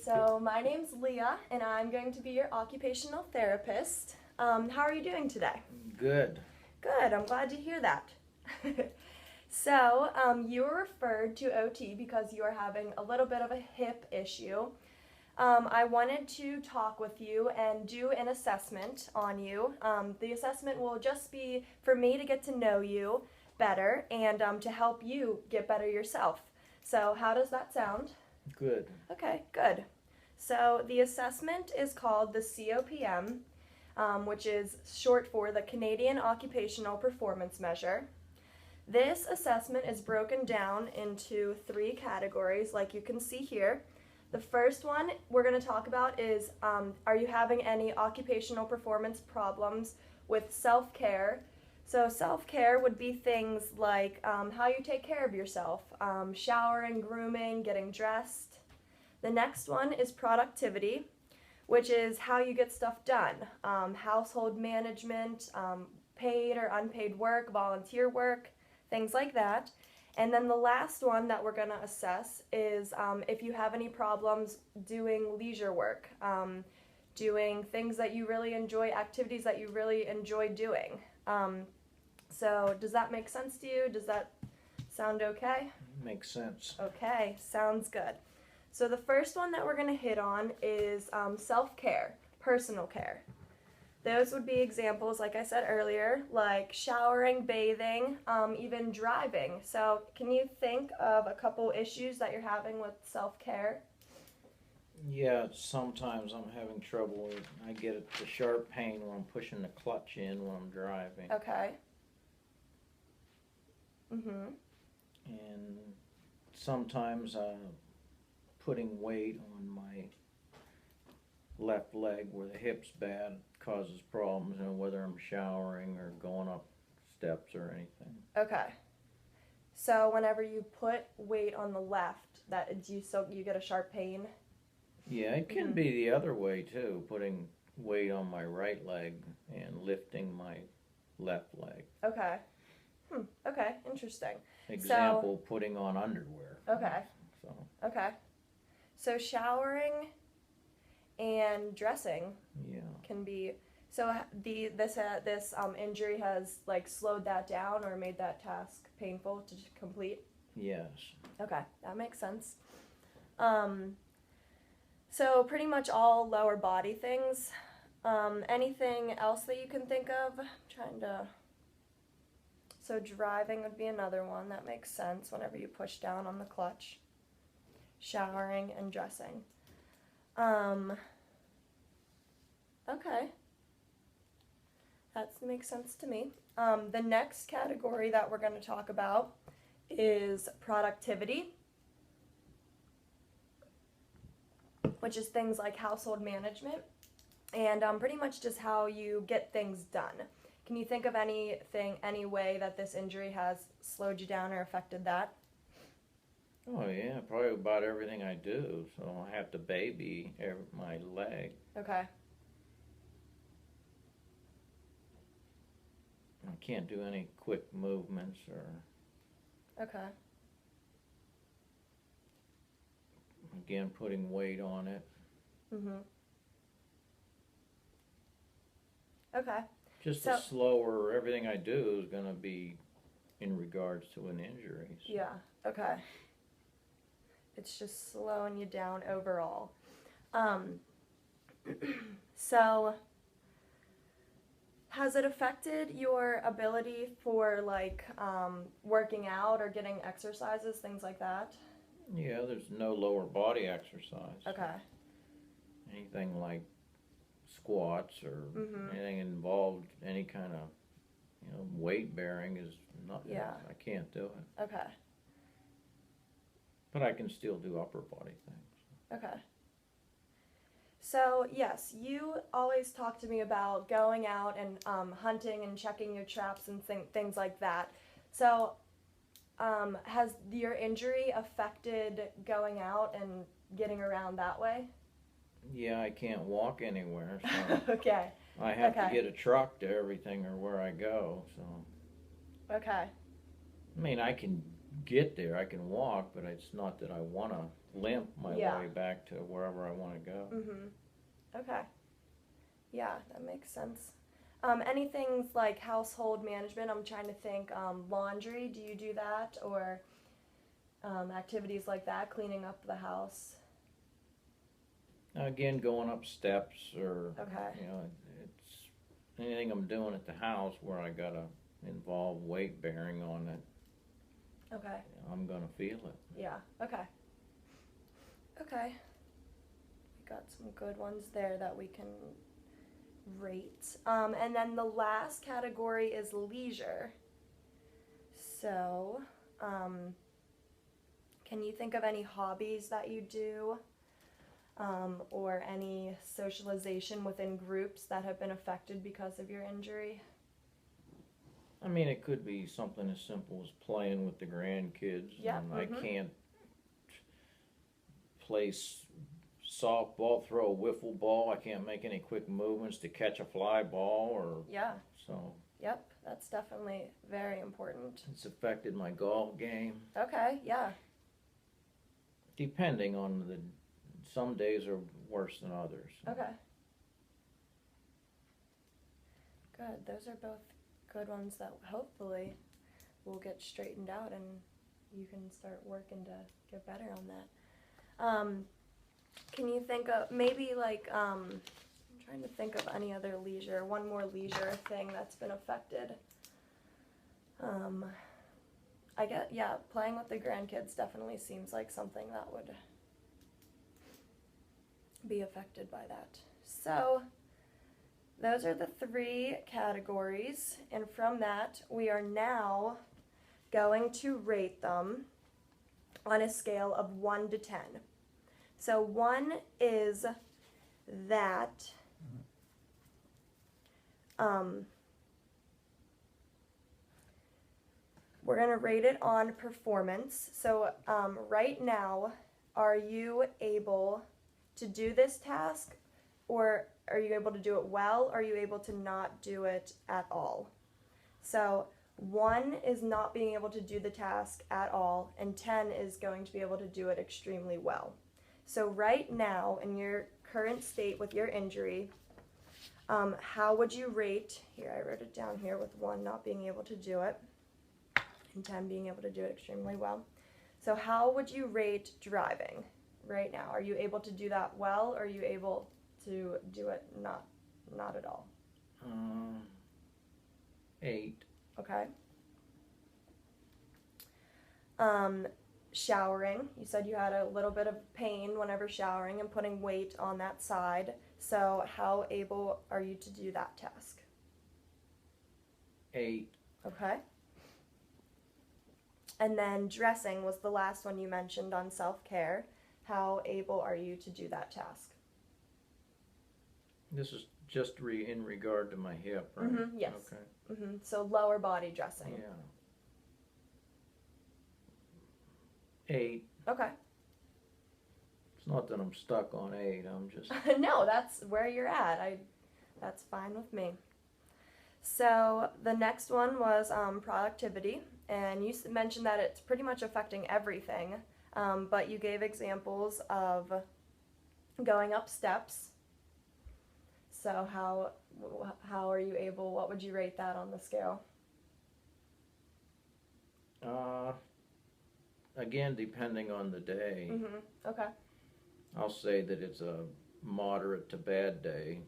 So my name's Leah, and I'm going to be your occupational therapist. How are you doing today? Good. Good, I'm glad to hear that. So you were referred to OT because you are having a little bit of a hip issue. I wanted to talk with you and do an assessment on you. The assessment will just be for me to get to know you better and to help you get better yourself. So how does that sound? Good. Okay, good. So the assessment is called the COPM, which is short for the Canadian Occupational Performance Measure. This assessment is broken down into 3 categories, like you can see here. The first one we're going to talk about is, are you having any occupational performance problems with self-care? So self-care would be things like how you take care of yourself, showering, grooming, getting dressed. The next one is productivity, which is how you get stuff done, household management, paid or unpaid work, volunteer work, things like that. And then the last one that we're going to assess is if you have any problems doing leisure work, doing things that you really enjoy, activities that you really enjoy doing. So does that make sense to you? Does that sound okay? Makes sense. Okay, sounds good. So the first one that we're going to hit on is self-care, personal care. Those would be examples, like I said earlier, like showering, bathing, even driving. So can you think of a couple issues that you're having with self-care? Yeah, sometimes I'm having trouble. I get the sharp pain when I'm pushing the clutch in when I'm driving. Okay. And sometimes putting weight on my left leg where the hip's bad causes problems, whether I'm showering or going up steps or anything. Okay. So whenever you put weight on the left, you get a sharp pain? Yeah, it can be the other way too, putting weight on my right leg and lifting my left leg. Okay. Okay, interesting. Example, putting on underwear. Okay. Okay. So showering and dressing can be, so this injury has like slowed that down or made that task painful to complete? Yes. Okay, that makes sense. So pretty much all lower body things. Anything else that you can think of? So driving would be another one that makes sense whenever you push down on the clutch. Showering and dressing. Okay. That makes sense to me. The next category that we're going to talk about is productivity, which is things like household management and pretty much just how you get things done. Can you think of any way that this injury has slowed you down or affected that? Oh yeah, probably about everything I do. So I have to baby my leg. Okay. I can't do any quick movements or. Okay. Again, putting weight on it. Okay. Just a slower, everything I do is going to be in regards to an injury. So. Yeah, okay. It's just slowing you down overall. So, has it affected your ability for like working out or getting exercises, things like that? Yeah, there's no lower body exercise. Okay. Anything like squats or anything involved any kind of weight bearing is not. Yeah. I can't do it. Okay. But I can still do upper body things. Okay. So yes, you always talk to me about going out and hunting and checking your traps and things like that. So has your injury affected going out and getting around that way? Yeah, I can't walk anywhere, so okay. I have to get a truck to everything or where I go, so. Okay. I mean, I can get there, I can walk, but it's not that I want to limp my Yeah. way back to wherever I want to go. Okay. Yeah, that makes sense. Anything like household management? I'm trying to think. Laundry, do you do that? Or activities like that, cleaning up the house? Again, going up steps or, Okay. you know, it's anything I'm doing at the house where I gotta involve weight bearing on it, Okay. I'm gonna feel it. Yeah. Okay. Okay. We got some good ones there that we can rate. And then the last category is leisure. So, can you think of any hobbies that you do? Or any socialization within groups that have been affected because of your injury? I mean, it could be something as simple as playing with the grandkids. Yeah. And I can't play softball, throw a wiffle ball. I can't make any quick movements to catch a fly ball, or Yeah. so. Yep, that's definitely very important. It's affected my golf game. Okay, yeah. Depending on some days are worse than others. Okay. Good. Those are both good ones that hopefully will get straightened out and you can start working to get better on that. Can you think of maybe like I'm trying to think of any other leisure, one more leisure thing that's been affected. I get, yeah, playing with the grandkids definitely seems like something that would be affected by that. So those are the 3 categories, and from that we are now going to rate them on a scale of 1 to 10. So 1 is that we're going to rate it on performance. So right now, are you able to do this task, or are you able to do it well, or are you able to not do it at all? So 1 is not being able to do the task at all, and 10 is going to be able to do it extremely well. So right now, in your current state with your injury, how would you rate, here I wrote it down here with 1 not being able to do it, and 10 being able to do it extremely well. So how would you rate driving right now? Are you able to do that well, or are you able to do it not at all? 8. Okay. Showering. You said you had a little bit of pain whenever showering and putting weight on that side. So how able are you to do that task? 8. Okay. And then dressing was the last one you mentioned on self-care. How able are you to do that task? This is just in regard to my hip, right? Yes. Okay. So lower body dressing. Yeah. 8. Okay. It's not that I'm stuck on 8. I'm just. No, that's where you're at. That's fine with me. So the next one was productivity, and you mentioned that it's pretty much affecting everything, but you gave examples of going up steps. So how are you able? What would you rate that on the scale? Again, depending on the day. Okay. I'll say that it's a moderate to bad day.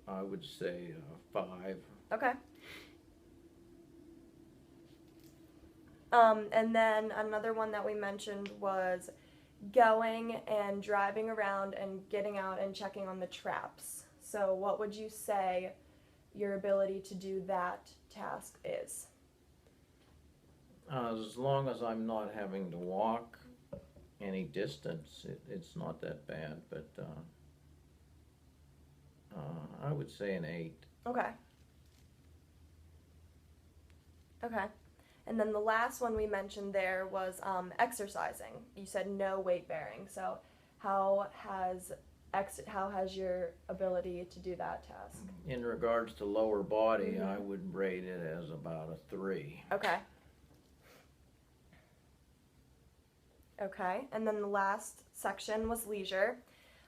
I would say 5. Okay. And then another one that we mentioned was going and driving around and getting out and checking on the traps. So what would you say your ability to do that task is? As long as I'm not having to walk any distance, it's not that bad, but I would say an 8. Okay. Okay. And then the last one we mentioned there was exercising. You said no weight bearing. So how has your ability to do that task? In regards to lower body, I would rate it as about a 3. Okay. Okay, and then the last section was leisure.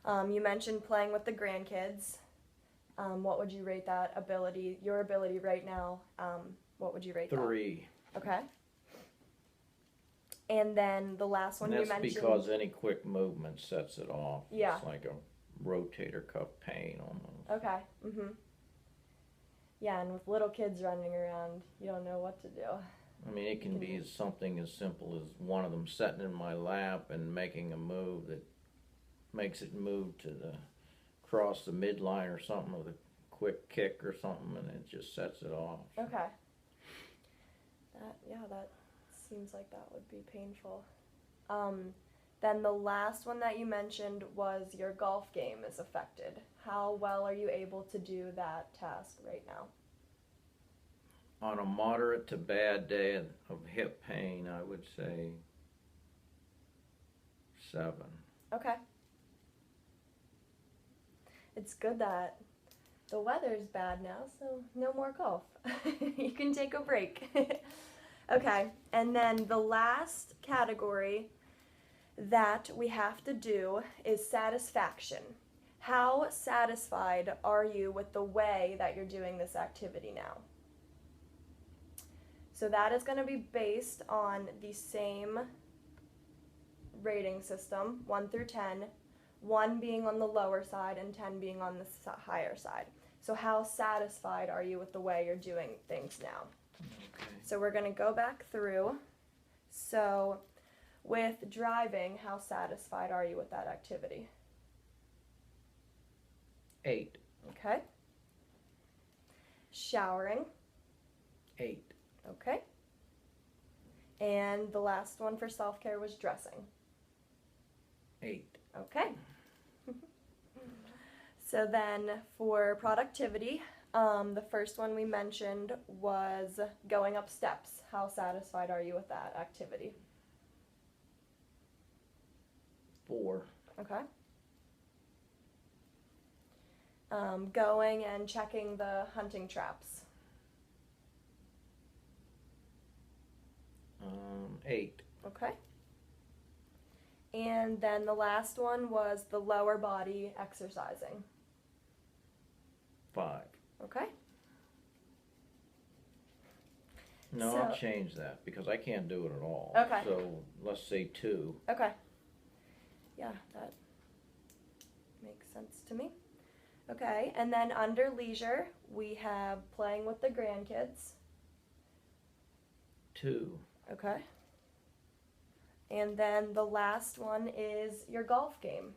You mentioned playing with the grandkids. What would you rate that ability, your ability right now? What would you rate that? 3. Okay. And then the last one And you that's mentioned. because any quick movement sets it off. Yeah. It's like a rotator cuff pain almost. Okay. Yeah, and with little kids running around, you don't know what to do. I mean, it can be something as simple as one of them sitting in my lap and making a move that makes it move to the cross the midline or something with a quick kick or something, and it just sets it off. Okay. That seems like that would be painful. Then the last one that you mentioned was your golf game is affected. How well are you able to do that task right now? On a moderate to bad day of hip pain, I would say 7. Okay. It's good that the weather's bad now, so no more golf. You can take a break. Okay, and then the last category that we have to do is satisfaction. How satisfied are you with the way that you're doing this activity now? So that is going to be based on the same rating system, 1 through 10, 1 being on the lower side and 10 being on the higher side. So how satisfied are you with the way you're doing things now? Okay. So we're going to go back through. So with driving, how satisfied are you with that activity? 8. Okay. Showering. 8. Okay. And the last one for self-care was dressing. 8. Okay. So then for productivity, the first one we mentioned was going up steps. How satisfied are you with that activity? 4. Okay. Going and checking the hunting traps. 8. Okay. And then the last one was the lower body exercising. 5. Okay. No, So- I'll change that because I can't do it at all. Okay. So let's say 2. Okay. Yeah, that makes sense to me. Okay, and then under leisure, we have playing with the grandkids. 2. Okay. And then the last one is your golf game.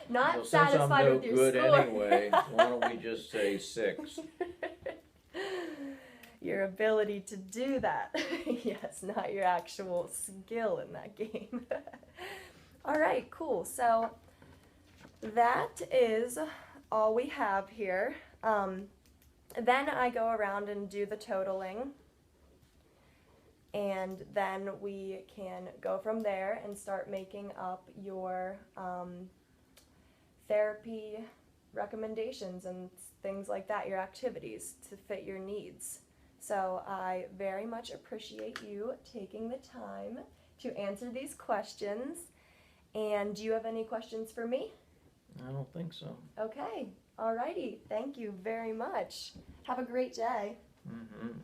Not Well, since satisfied I'm no with your good score. anyway, why don't we just say 6? Your ability to do that. Yes, not your actual skill in that game. All right, cool. So that is all we have here. Then I go around and do the totaling, and then we can go from there and start making up your therapy recommendations and things like that, your activities to fit your needs. So I very much appreciate you taking the time to answer these questions. And do you have any questions for me? I don't think so. Okay, alrighty. Thank you very much. Have a great day. Mm-hmm.